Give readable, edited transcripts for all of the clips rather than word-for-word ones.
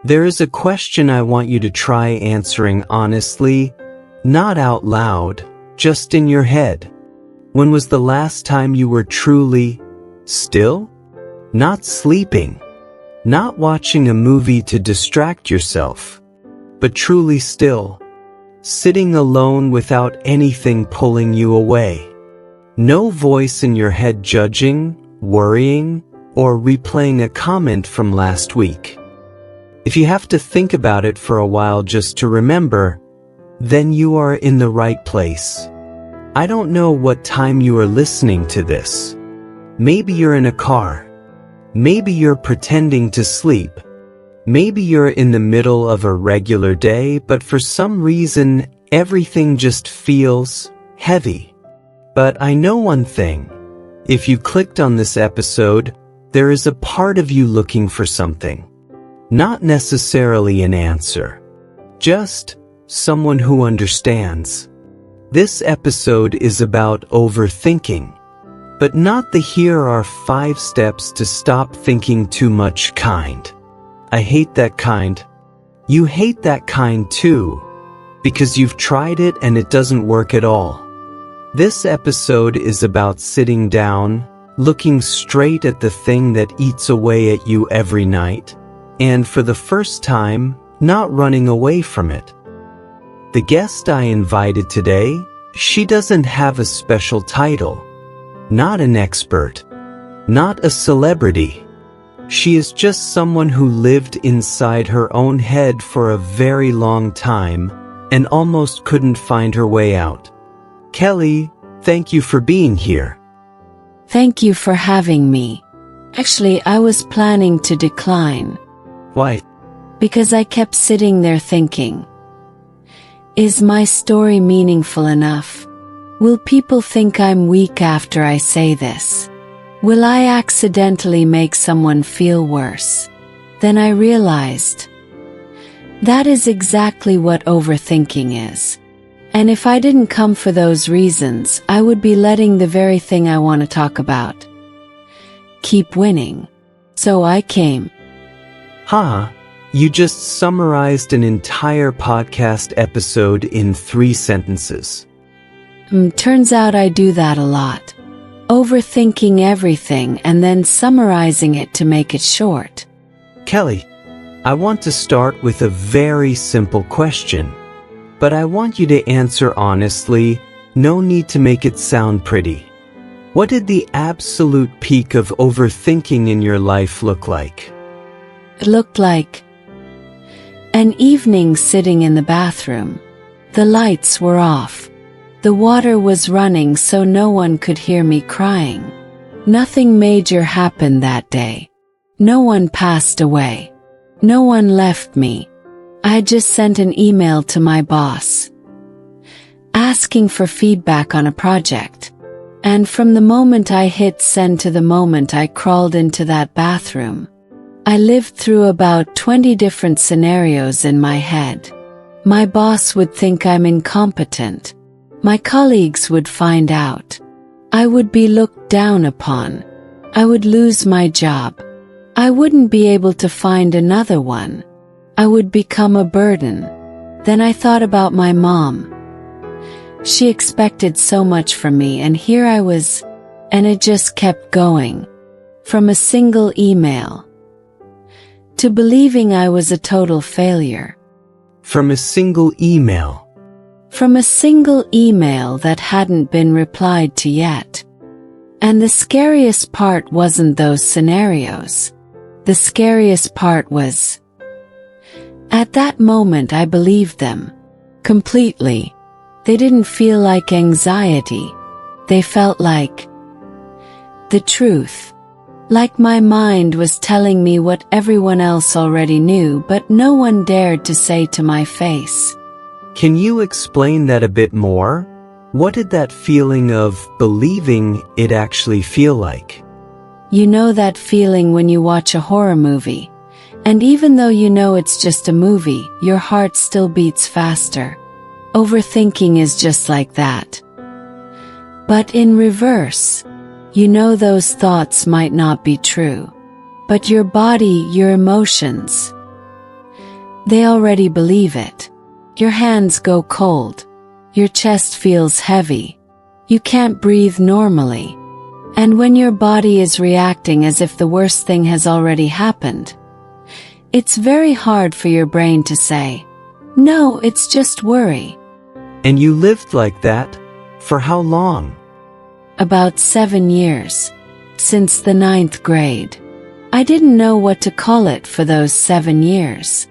There is a question I want you to try answering honestly, not out loud, just in your head. When was the last time you were truly still? Not sleeping, not watching a movie to distract yourself, but truly still, sitting alone without anything pulling you away. No voice in your head judging, worrying, or replaying a comment from last week. If you have to think about it for a while just to remember, then you are in the right place. I don't know what time you are listening to this. Maybe you're in a car. Maybe you're pretending to sleep. Maybe you're in the middle of a regular day, but for some reason, everything just feels heavy. But I know one thing. If you clicked on this episode, there is a part of you looking for something. Not necessarily an answer. Just someone who understands. This episode is about overthinking. But not the "here are 5 steps to stop thinking too much" kind. I hate that kind. You hate that kind too, because you've tried it and it doesn't work at all. This episode is about sitting down, looking straight at the thing that eats away at you every night, and for the first time, not running away from it. The guest I invited today, she doesn't have a special title. Not an expert. Not a celebrity. She is just someone who lived inside her own head for a very long time and almost couldn't find her way out. Kelly, thank you for being here. Thank you for having me. Actually, I was planning to decline. Why? Because I kept sitting there thinking, is my story meaningful enough? Will people think I'm weak after I say this? Will I accidentally make someone feel worse? Then I realized, that is exactly what overthinking is. And if I didn't come for those reasons, I would be letting the very thing I want to talk about keep winning. So I came. You just summarized an entire podcast episode in 3 sentences. Turns out I do that a lot. Overthinking everything and then summarizing it to make it short. Kelly, I want to start with a very simple question, but I want you to answer honestly, no need to make it sound pretty. What did the absolute peak of overthinking in your life look like? It looked like an evening sitting in the bathroom. The lights were off. The water was running so no one could hear me crying. Nothing major happened that day. No one passed away. No one left me. I just sent an email to my boss, asking for feedback on a project. And from the moment I hit send to the moment I crawled into that bathroom, I lived through about 20 different scenarios in my head. My boss would think I'm incompetent. My colleagues would find out. I would be looked down upon. I would lose my job. I wouldn't be able to find another one. I would become a burden. Then I thought about my mom. She expected so much from me, and here I was, and it just kept going. From a single email to believing I was a total failure. From a single email. From a single email that hadn't been replied to yet. And the scariest part wasn't those scenarios. The scariest part was, at that moment I believed them. Completely. They didn't feel like anxiety. They felt like the truth. Like my mind was telling me what everyone else already knew, but no one dared to say to my face. Can you explain that a bit more? What did that feeling of believing it actually feel like? You know that feeling when you watch a horror movie, and even though you know it's just a movie, your heart still beats faster. Overthinking is just like that. But in reverse. You know those thoughts might not be true, but your body, your emotions, They already believe it. Your hands go cold. Your chest feels heavy. You can't breathe normally. And when your body is reacting as if the worst thing has already happened, it's very hard for your brain to say, "No, it's just worry." And you lived like that? For how long? About 7 years. Since the 9th grade. I didn't know what to call it for those 7 years.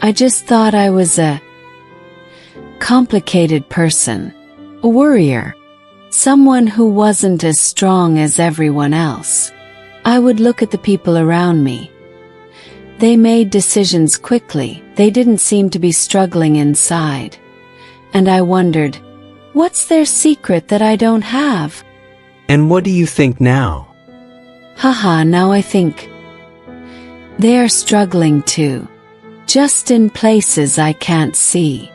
I just thought I was a complicated person. A worrier. Someone who wasn't as strong as everyone else. I would look at the people around me. They made decisions quickly. They didn't seem to be struggling inside. And I wondered, what's their secret that I don't have? And what do you think now? Haha, now I think they are struggling too. Just in places I can't see.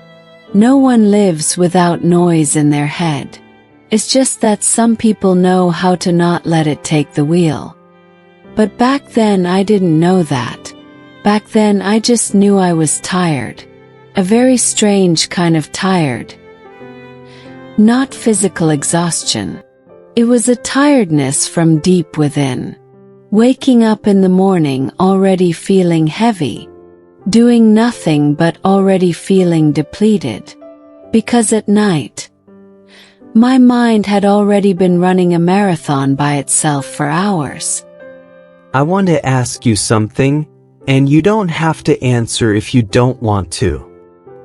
No one lives without noise in their head. It's just that some people know how to not let it take the wheel. But back then I didn't know that. Back then I just knew I was tired. A very strange kind of tired. Not physical exhaustion. It was a tiredness from deep within. Waking up in the morning already feeling heavy. Doing nothing but already feeling depleted. Because at night, my mind had already been running a marathon by itself for hours. I want to ask you something, and you don't have to answer if you don't want to.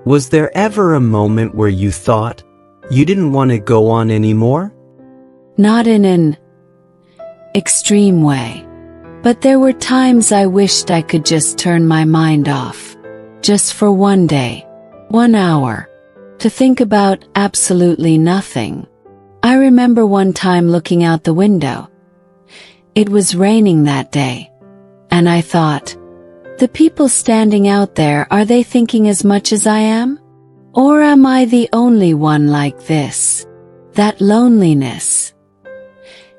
Was there ever a moment where you thought you didn't want to go on anymore? Not in an extreme way. But there were times I wished I could just turn my mind off. Just for one day. 1 hour. To think about absolutely nothing. I remember one time looking out the window. It was raining that day. And I thought, the people standing out there, are they thinking as much as I am? Or am I the only one like this? That loneliness.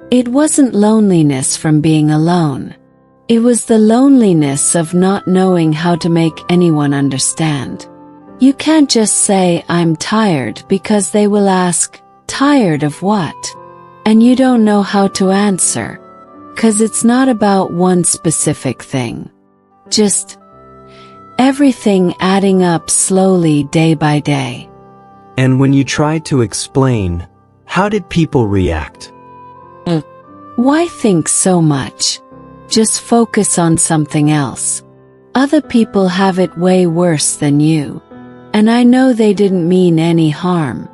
It wasn't loneliness from being alone. It was the loneliness of not knowing how to make anyone understand. You can't just say, "I'm tired," because they will ask, "Tired of what?" And you don't know how to answer. 'Cause it's not about one specific thing. Just everything adding up slowly day by day. And when you tried to explain, how did people react? Why think so much? Just focus on something else. Other people have it way worse than you. And I know they didn't mean any harm.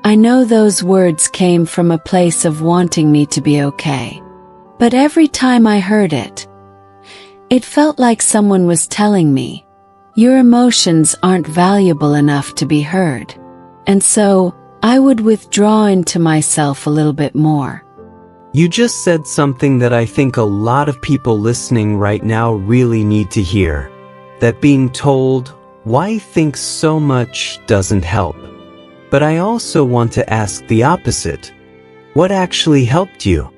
I know those words came from a place of wanting me to be okay. But every time I heard it, it felt like someone was telling me, your emotions aren't valuable enough to be heard. And so, I would withdraw into myself a little bit more. You just said something that I think a lot of people listening right now really need to hear. That being told, why think so much doesn't help. But I also want to ask the opposite. What actually helped you?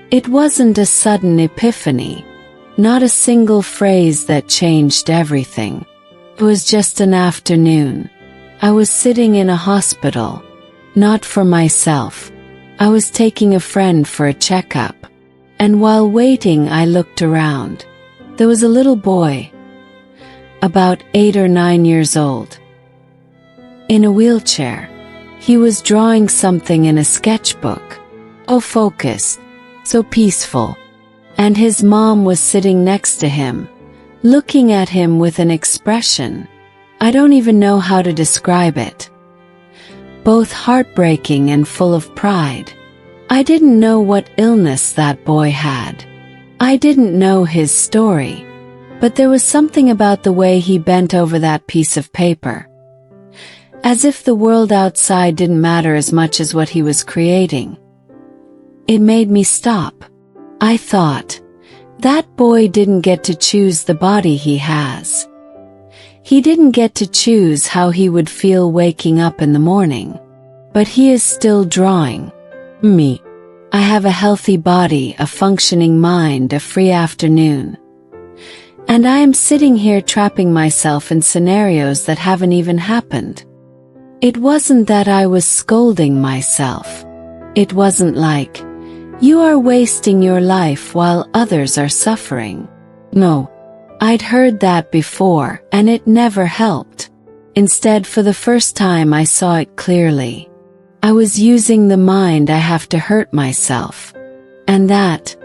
It wasn't a sudden epiphany. Not a single phrase that changed everything. It was just an afternoon. I was sitting in a hospital. Not for myself. I was taking a friend for a checkup. And while waiting I looked around. There was a little boy. About 8 or 9 years old. In a wheelchair. He was drawing something in a sketchbook. Oh, focused. So peaceful. And his mom was sitting next to him. Looking at him with an expression. I don't even know how to describe it. Both heartbreaking and full of pride. I didn't know what illness that boy had. I didn't know his story. But there was something about the way he bent over that piece of paper. As if the world outside didn't matter as much as what he was creating. It made me stop. I thought, that boy didn't get to choose the body he has. He didn't get to choose how he would feel waking up in the morning. But he is still drawing. Me. I have a healthy body, a functioning mind, a free afternoon. And I am sitting here trapping myself in scenarios that haven't even happened. It wasn't that I was scolding myself. It wasn't like, you are wasting your life while others are suffering. No. I'd heard that before, and it never helped. Instead, for the first time I saw it clearly. I was using the mind I have to hurt myself. And that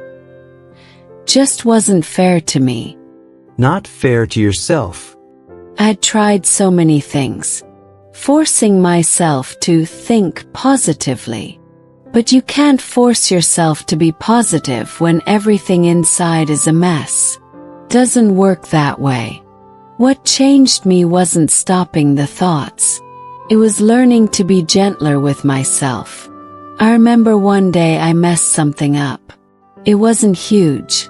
just wasn't fair to me. Not fair to yourself. I'd tried so many things, forcing myself to think positively. But you can't force yourself to be positive when everything inside is a mess. Doesn't work that way. What changed me wasn't stopping the thoughts. It was learning to be gentler with myself. I remember one day I messed something up. It wasn't huge.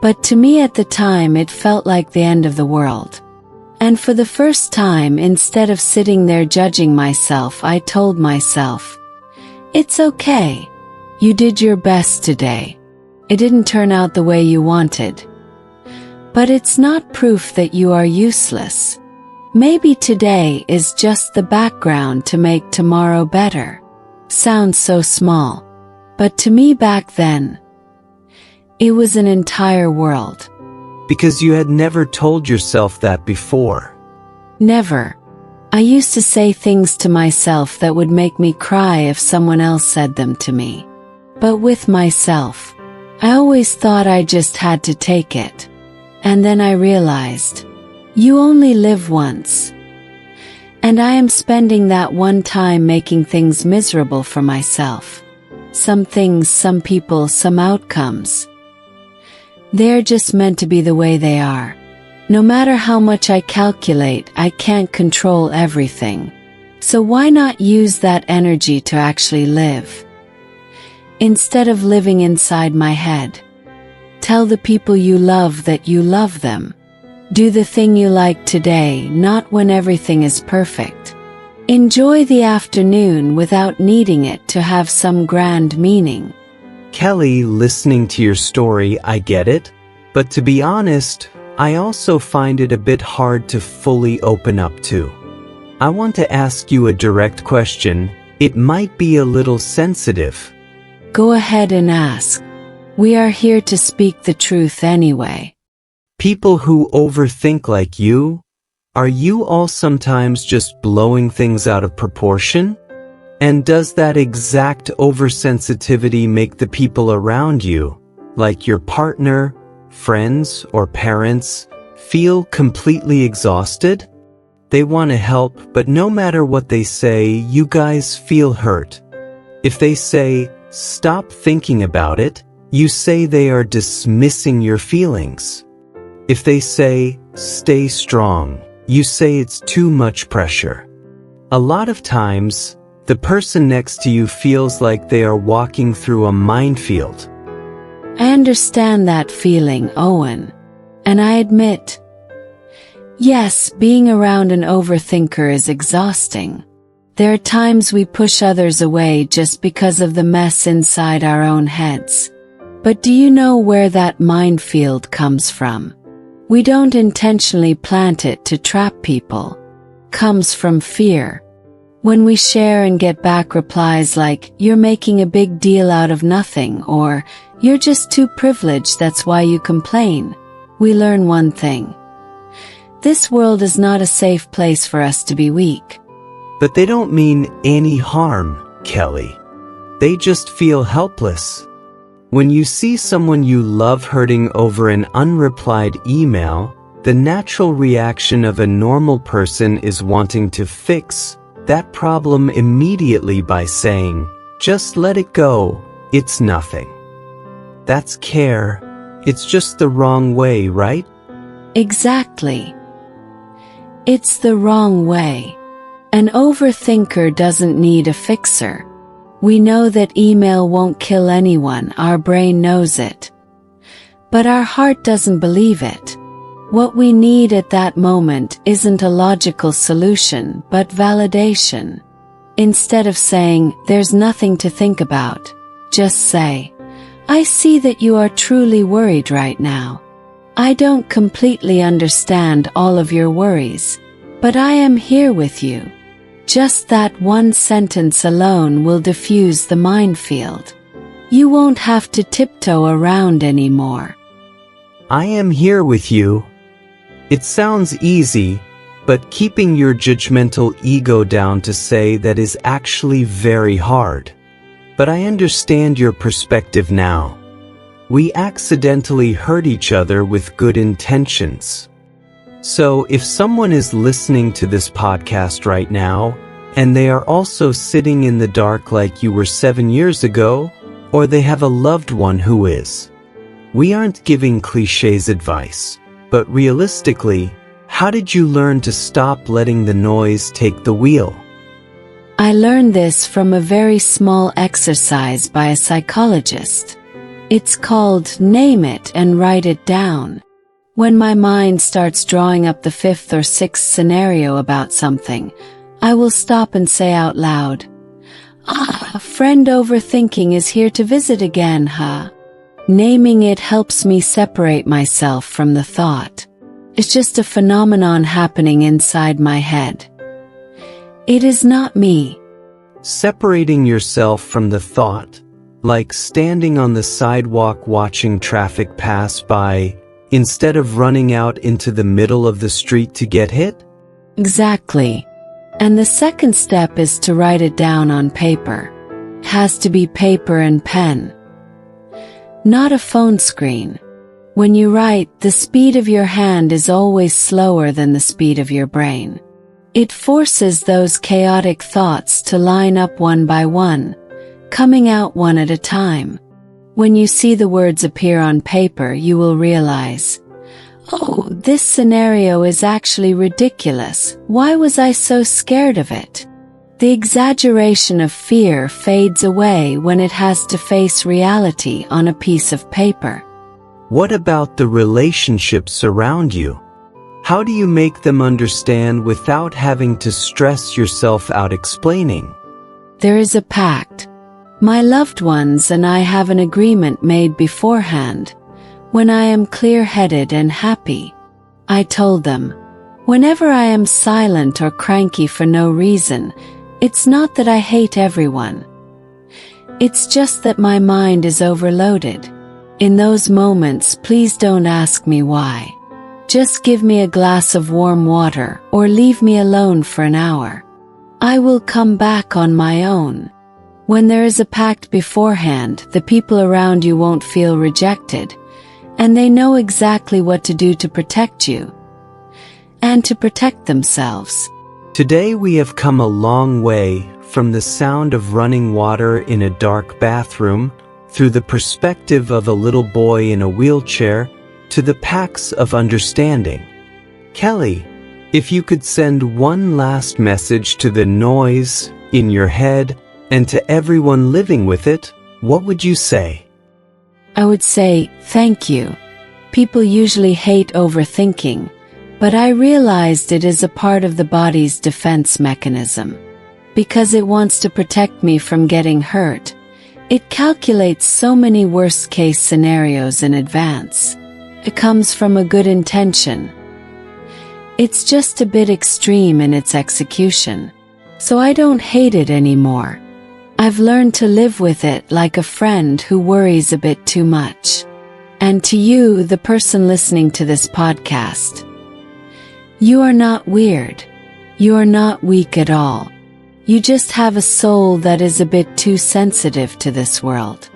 But to me at the time it felt like the end of the world. And for the first time, instead of sitting there judging myself, I told myself, it's okay. You did your best today. It didn't turn out the way you wanted. But it's not proof that you are useless. Maybe today is just the background to make tomorrow better. Sounds so small. But to me back then, it was an entire world. Because you had never told yourself that before. Never. I used to say things to myself that would make me cry if someone else said them to me. But with myself, I always thought I just had to take it. And then I realized, you only live once. And I am spending that one time making things miserable for myself. Some things, some people, some outcomes. They're just meant to be the way they are. No matter how much I calculate, I can't control everything. So why not use that energy to actually live? Instead of living inside my head. Tell the people you love that you love them. Do the thing you like today, not when everything is perfect. Enjoy the afternoon without needing it to have some grand meaning. Kelly, listening to your story, I get it. But to be honest, I also find it a bit hard to fully open up to. I want to ask you a direct question. It might be a little sensitive. Go ahead and ask. We are here to speak the truth anyway. People who overthink like you, are you all sometimes just blowing things out of proportion? And does that exact oversensitivity make the people around you, like your partner, friends, or parents, feel completely exhausted? They want to help, but no matter what they say, you guys feel hurt. If they say, stop thinking about it, you say they are dismissing your feelings. If they say, stay strong, you say it's too much pressure. A lot of times, the person next to you feels like they are walking through a minefield. I understand that feeling, Owen. And I admit, yes, being around an overthinker is exhausting. There are times we push others away just because of the mess inside our own heads. But do you know where that minefield comes from? We don't intentionally plant it to trap people. Comes from fear. When we share and get back replies like, you're making a big deal out of nothing, or, you're just too privileged, that's why you complain, we learn one thing. This world is not a safe place for us to be weak. But they don't mean any harm, Kelly. They just feel helpless. When you see someone you love hurting over an unreplied email, the natural reaction of a normal person is wanting to fix that problem immediately by saying, just let it go, it's nothing. That's care. It's just the wrong way, right? Exactly. It's the wrong way. An overthinker doesn't need a fixer. We know that email won't kill anyone, our brain knows it. But our heart doesn't believe it. What we need at that moment isn't a logical solution, but validation. Instead of saying, there's nothing to think about, just say, I see that you are truly worried right now. I don't completely understand all of your worries, but I am here with you. Just that one sentence alone will diffuse the minefield. You won't have to tiptoe around anymore. I am here with you. It sounds easy, but keeping your judgmental ego down to say that is actually very hard. But I understand your perspective now. We accidentally hurt each other with good intentions. So if someone is listening to this podcast right now, and they are also sitting in the dark like you were 7 years ago, or they have a loved one who is, we aren't giving cliches advice, but realistically, how did you learn to stop letting the noise take the wheel? I learned this from a very small exercise by a psychologist. It's called Name It and Write It Down. When my mind starts drawing up the 5th or 6th scenario about something, I will stop and say out loud, friend Overthinking is here to visit again, huh? Naming it helps me separate myself from the thought. It's just a phenomenon happening inside my head. It is not me. Separating yourself from the thought, like standing on the sidewalk watching traffic pass by, instead of running out into the middle of the street to get hit? Exactly. And the second step is to write it down on paper. It has to be paper and pen, not a phone screen. When you write, the speed of your hand is always slower than the speed of your brain. It forces those chaotic thoughts to line up one by one, coming out one at a time. When you see the words appear on paper, you will realize, oh, this scenario is actually ridiculous. Why was I so scared of it? The exaggeration of fear fades away when it has to face reality on a piece of paper. What about the relationships around you? How do you make them understand without having to stress yourself out explaining? There is a pact. My loved ones and I have an agreement made beforehand. When I am clear-headed and happy, I told them, whenever I am silent or cranky for no reason, it's not that I hate everyone. It's just that my mind is overloaded. In those moments, please don't ask me why. Just give me a glass of warm water or leave me alone for an hour. I will come back on my own. When there is a pact beforehand, the people around you won't feel rejected, and they know exactly what to do to protect you and to protect themselves. Today we have come a long way from the sound of running water in a dark bathroom, through the perspective of a little boy in a wheelchair, to the pacts of understanding. Kelly, if you could send one last message to the noise in your head and to everyone living with it, what would you say? I would say, thank you. People usually hate overthinking, but I realized it is a part of the body's defense mechanism. Because it wants to protect me from getting hurt, it calculates so many worst-case scenarios in advance. It comes from a good intention. It's just a bit extreme in its execution. So I don't hate it anymore. I've learned to live with it like a friend who worries a bit too much. And to you, the person listening to this podcast, you are not weird. You are not weak at all. You just have a soul that is a bit too sensitive to this world.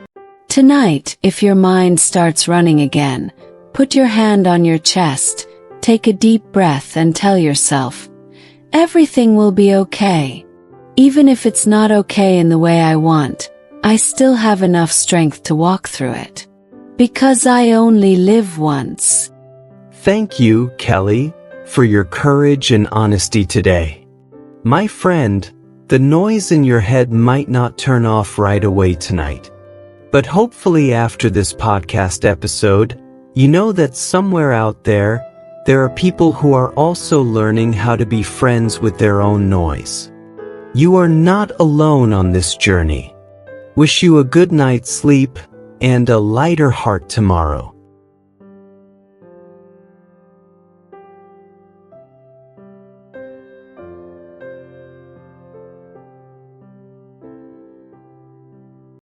Tonight, if your mind starts running again, put your hand on your chest, take a deep breath and tell yourself, everything will be okay. Even if it's not okay in the way I want, I still have enough strength to walk through it. Because I only live once. Thank you, Kelly, for your courage and honesty today. My friend, the noise in your head might not turn off right away tonight. But hopefully after this podcast episode, you know that somewhere out there are people who are also learning how to be friends with their own noise. You are not alone on this journey. Wish you a good night's sleep and a lighter heart tomorrow.